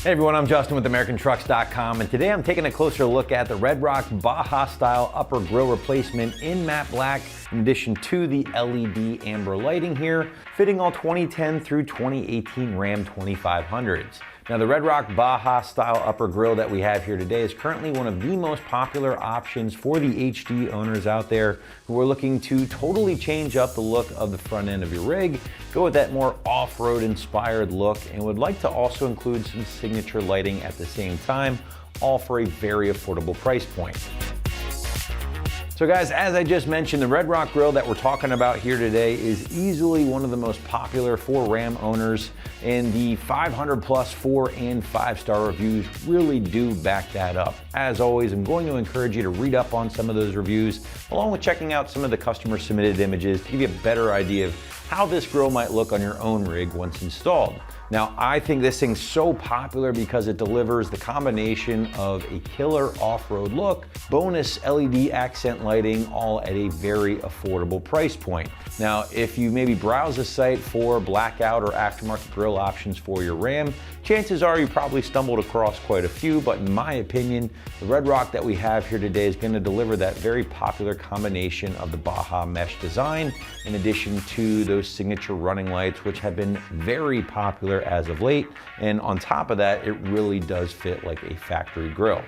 Hey everyone, I'm Justin with AmericanTrucks.com, and today I'm taking a closer look at the Red Rock Baja style upper grille replacement in matte black, in addition to the LED amber lighting here, fitting all 2010 through 2018 Ram 2500s. Now the Red Rock Baja style upper grille that we have here today is currently one of the most popular options for the HD owners out there who are looking to totally change up the look of the front end of your rig, go with that more off-road inspired look, and would like to also include some signature lighting at the same time, all for a very affordable price point. So guys, as I just mentioned, the Red Rock grille that we're talking about here today is easily one of the most popular for Ram owners, and the 500 plus 4- and 5-star reviews really do back that up. As always, I'm going to encourage you to read up on some of those reviews, along with checking out some of the customer submitted images to give you a better idea of how this grille might look on your own rig once installed. Now, I think this thing's so popular because it delivers the combination of a killer off-road look, bonus LED accent lighting, all at a very affordable price point. Now, if you maybe browse the site for blackout or aftermarket grille options for your Ram, chances are you probably stumbled across quite a few, but in my opinion, the Red Rock that we have here today is going to deliver that very popular combination of the Baja mesh design, in addition to those signature running lights, which have been very popular as of late. And on top of that, it really does fit like a factory grille.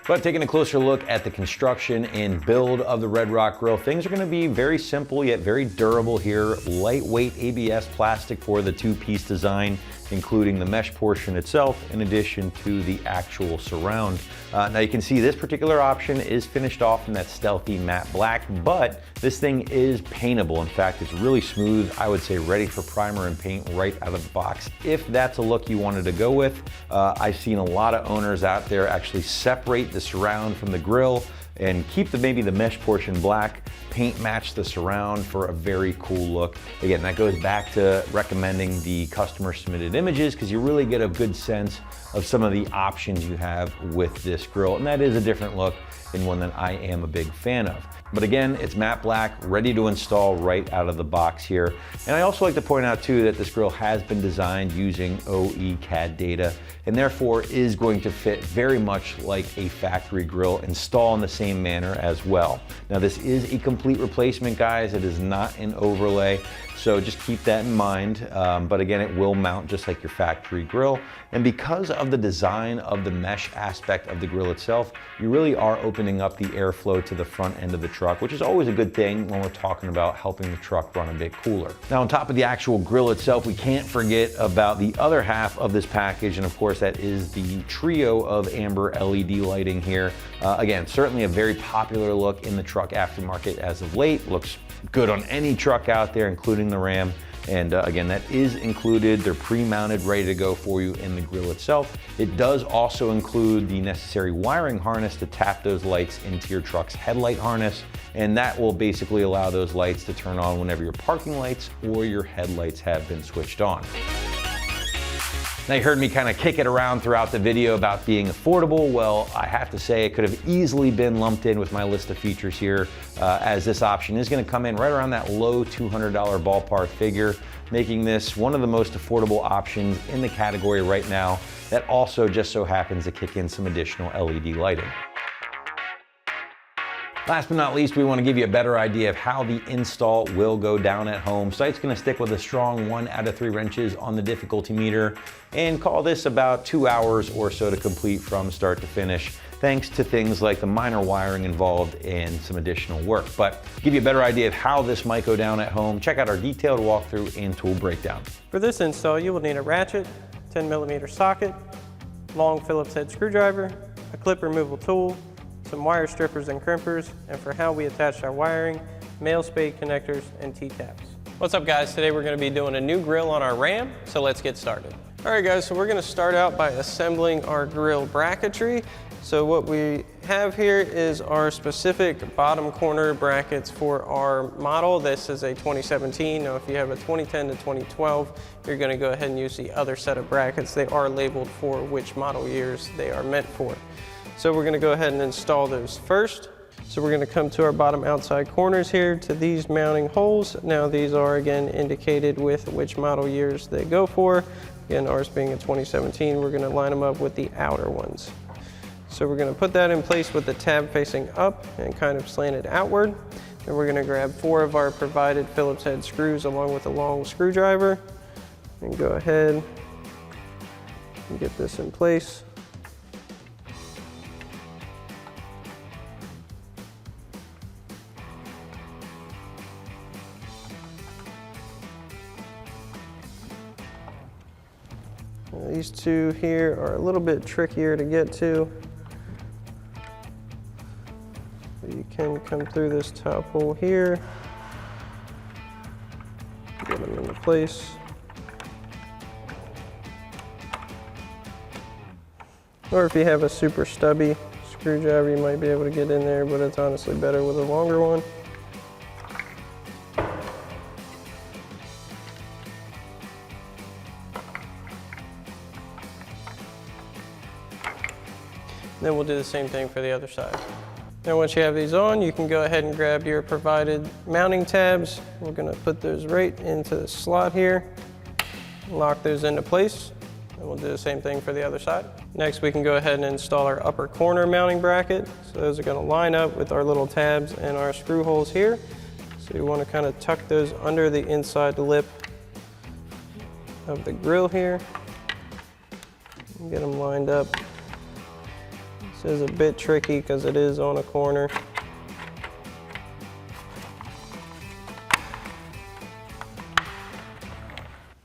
But taking a closer look at the construction and build of the Red Rock grille, things are going to be very simple yet very durable here. Lightweight ABS plastic for the two-piece design, including the mesh portion itself, in addition to the actual surround. Now you can see this particular option is finished off in that stealthy matte black, but this thing is paintable. In fact, it's really smooth. I would say ready for primer and paint right out of the box, if that's a look you wanted to go with. I've seen a lot of owners out there actually separate the surround from the grille and keep maybe the mesh portion black, paint match the surround for a very cool look. Again, that goes back to recommending the customer submitted images, because you really get a good sense of some of the options you have with this grille, and that is a different look and one that I am a big fan of. But again, it's matte black, ready to install right out of the box here. And I also like to point out too that this grille has been designed using OE CAD data, and therefore is going to fit very much like a factory grille, install in the same manner as well. Now this is a complete replacement, guys. It is not an overlay, so just keep that in mind. But again, it will mount just like your factory grille. And because of the design of the mesh aspect of the grille itself, you really are opening up the airflow to the front end of the truck, which is always a good thing when we're talking about helping the truck run a bit cooler. Now, on top of the actual grille itself, we can't forget about the other half of this package, and of course that is the trio of amber LED lighting here. Again, certainly a very popular look in the truck aftermarket as of late. Looks good on any truck out there, including the Ram. And again, that is included. They're pre-mounted, ready to go for you in the grille itself. It does also include the necessary wiring harness to tap those lights into your truck's headlight harness, and that will basically allow those lights to turn on whenever your parking lights or your headlights have been switched on. Now you heard me kind of kick it around throughout the video about being affordable. Well, I have to say it could have easily been lumped in with my list of features here, as this option is going to come in right around that low $200 ballpark figure, making this one of the most affordable options in the category right now, that also just so happens to kick in some additional LED lighting. Last but not least, we want to give you a better idea of how the install will go down at home. Site's going to stick with a strong 1 out of 3 wrenches on the difficulty meter and call this about 2 hours or so to complete from start to finish, thanks to things like the minor wiring involved and some additional work. But to give you a better idea of how this might go down at home, check out our detailed walkthrough and tool breakdown. For this install, you will need a ratchet, 10mm socket, long Phillips head screwdriver, a clip removal tool, some wire strippers and crimpers, and for how we attach our wiring, male spade connectors and T-taps. What's up guys, today we're going to be doing a new grille on our Ram, so let's get started. Alright guys, so we're going to start out by assembling our grille bracketry. So what we have here is our specific bottom corner brackets for our model. This is a 2017. Now if you have a 2010 to 2012, you're going to go ahead and use the other set of brackets. They are labeled for which model years they are meant for. So we're going to go ahead and install those first. So we're going to come to our bottom outside corners here to these mounting holes. Now these are again indicated with which model years they go for. Again, ours being a 2017, we're gonna line them up with the outer ones. So we're gonna put that in place with the tab facing up and kind of slanted outward. And we're gonna grab 4 of our provided Phillips head screws along with a long screwdriver and go ahead and get this in place. These 2 here are a little bit trickier to get to. You can come through this top hole here, get them into place. Or if you have a super stubby screwdriver, you might be able to get in there, but it's honestly better with a longer one. Then we'll do the same thing for the other side. Now once you have these on, you can go ahead and grab your provided mounting tabs. We're gonna put those right into the slot here, lock those into place, and we'll do the same thing for the other side. Next, we can go ahead and install our upper corner mounting bracket. So those are gonna line up with our little tabs and our screw holes here. So you wanna kind of tuck those under the inside lip of the grill here. And get them lined up. This is a bit tricky because it is on a corner.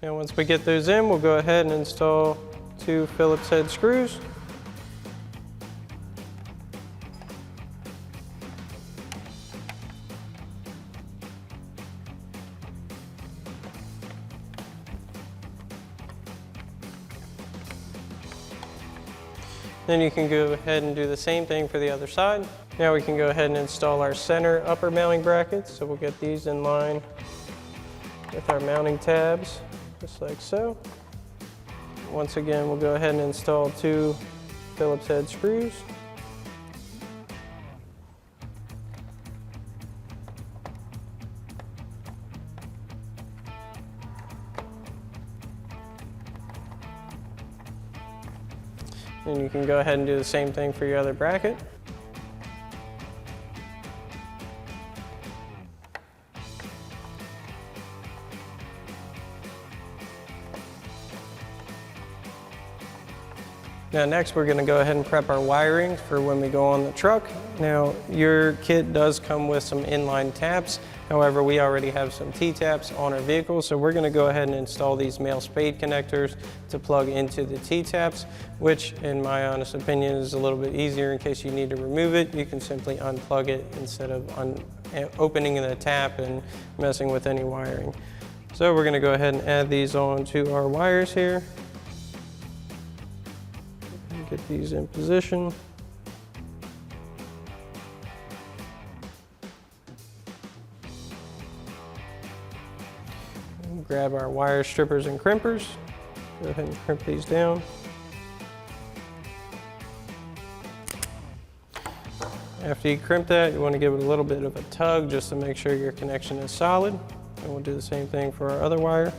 Now once we get those in, we'll go ahead and install 2 Phillips head screws. Then you can go ahead and do the same thing for the other side. Now we can go ahead and install our center upper mounting brackets. So we'll get these in line with our mounting tabs, just like so. Once again, we'll go ahead and install 2 Phillips head screws. And you can go ahead and do the same thing for your other bracket. Now next we're going to go ahead and prep our wiring for when we go on the truck. Now your kit does come with some inline taps. However, we already have some T-taps on our vehicle, so we're going to go ahead and install these male spade connectors to plug into the T-taps, which in my honest opinion is a little bit easier in case you need to remove it. You can simply unplug it instead of opening the tap and messing with any wiring. So we're going to go ahead and add these on to our wires here. Get these in position. And grab our wire strippers and crimpers. Go ahead and crimp these down. After you crimp that, you want to give it a little bit of a tug just to make sure your connection is solid. And we'll do the same thing for our other wire.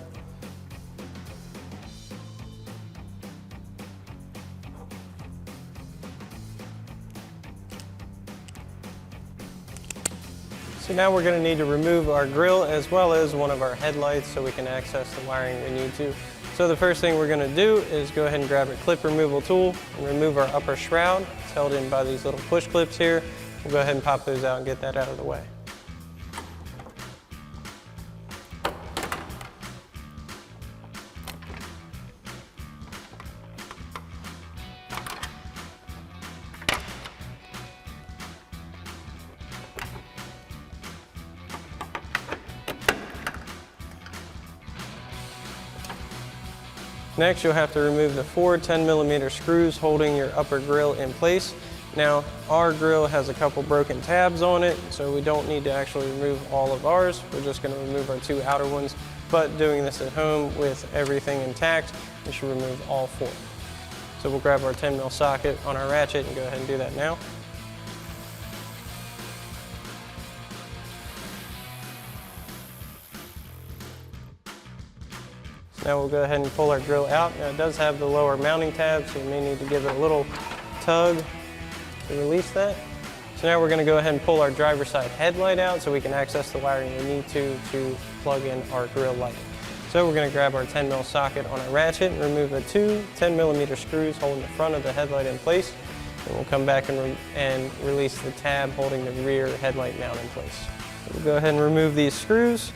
So now we're going to need to remove our grill as well as one of our headlights so we can access the wiring we need to. So the first thing we're going to do is go ahead and grab a clip removal tool and remove our upper shroud. It's held in by these little push clips here. We'll go ahead and pop those out and get that out of the way. Next, you'll have to remove the 4 10mm screws holding your upper grill in place. Now, our grill has a couple broken tabs on it, so we don't need to actually remove all of ours. We're just going to remove our 2 outer ones, but doing this at home with everything intact, we should remove all 4. So we'll grab our 10mm socket on our ratchet and go ahead and do that now. Now we'll go ahead and pull our grill out. Now it does have the lower mounting tab, so you may need to give it a little tug to release that. So now we're going to go ahead and pull our driver's side headlight out so we can access the wiring we need to plug in our grill light. So we're going to grab our 10mm socket on our ratchet and remove the two 10mm screws holding the front of the headlight in place. And we'll come back and release the tab holding the rear headlight mount in place. So we'll go ahead and remove these screws.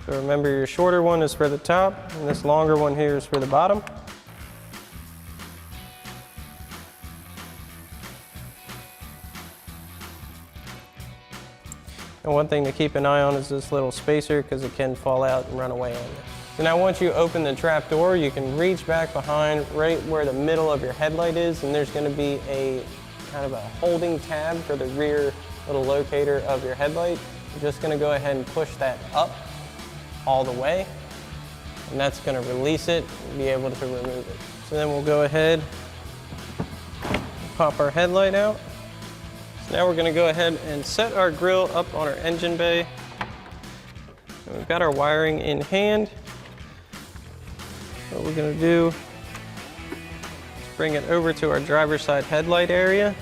So remember, your shorter one is for the top, and this longer one here is for the bottom. And one thing to keep an eye on is this little spacer, because it can fall out and run away on you. So now once you open the trap door, you can reach back behind right where the middle of your headlight is, and there's going to be a kind of a holding tab for the rear little locator of your headlight. You're just going to go ahead and push that up all the way, and that's going to release it and be able to remove it. So then we'll go ahead and pop our headlight out. So now we're going to go ahead and set our grill up on our engine bay. And we've got our wiring in hand. What we're going to do is bring it over to our driver's side headlight area.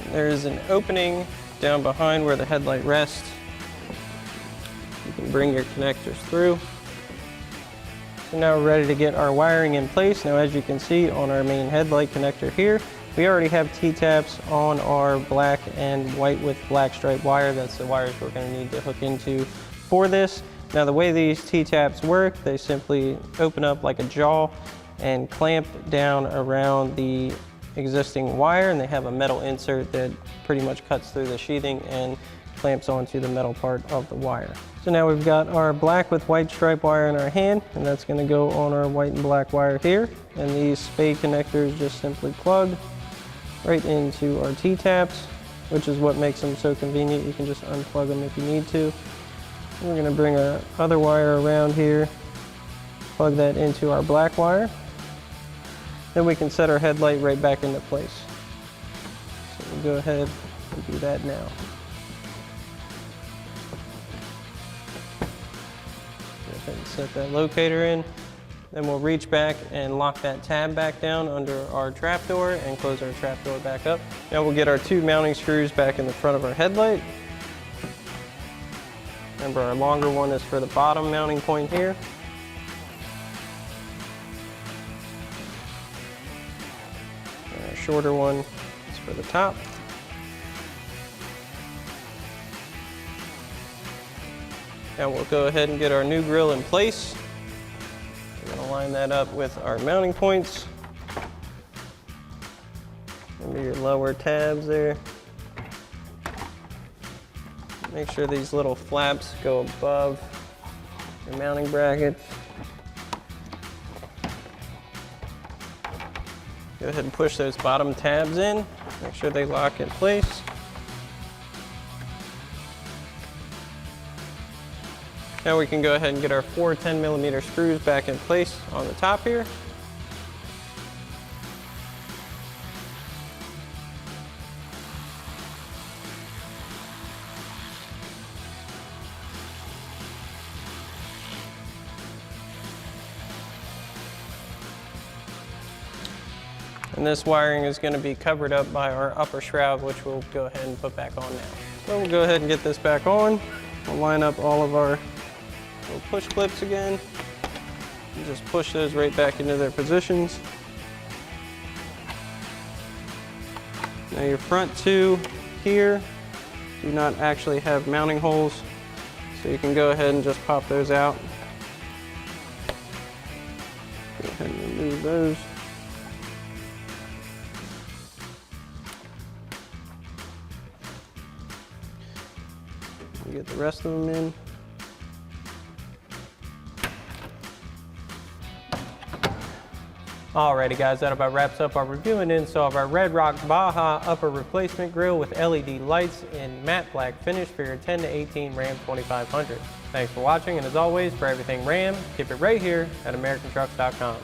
And there is an opening down behind where the headlight rests. You can bring your connectors through. So now we're ready to get our wiring in place. Now as you can see on our main headlight connector here, we already have T-taps on our black and white with black stripe wire. That's the wires we're going to need to hook into for this. Now the way these T-taps work, they simply open up like a jaw and clamp down around the existing wire, and they have a metal insert that pretty much cuts through the sheathing and clamps onto the metal part of the wire. So now we've got our black with white stripe wire in our hand, and that's going to go on our white and black wire here. And these spade connectors just simply plug right into our T-taps, which is what makes them so convenient. You can just unplug them if you need to. And we're going to bring our other wire around here, plug that into our black wire. Then we can set our headlight right back into place. So we'll go ahead and do that now. Go ahead and set that locator in. Then we'll reach back and lock that tab back down under our trapdoor and close our trapdoor back up. Now we'll get our two mounting screws back in the front of our headlight. Remember, our longer one is for the bottom mounting point here. And our shorter one is for the top. Now we'll go ahead and get our new grill in place. We're going to line that up with our mounting points. Remember your lower tabs there. Make sure these little flaps go above your mounting brackets. Go ahead and push those bottom tabs in. Make sure they lock in place. Now we can go ahead and get our 4 10mm screws back in place on the top here. And this wiring is going to be covered up by our upper shroud, which we'll go ahead and put back on now. So we'll go ahead and get this back on. We'll line up all of our little push clips again. And just push those right back into their positions. Now your front two here do not actually have mounting holes, so you can go ahead and just pop those out. Go ahead and remove those. Get the rest of them in. Alrighty guys, that about wraps up our review and install of our Red Rock Baja upper replacement grill with LED lights in matte black finish for your 10 to 18 Ram 2500. Thanks for watching, and as always, for everything Ram, keep it right here at AmericanTrucks.com.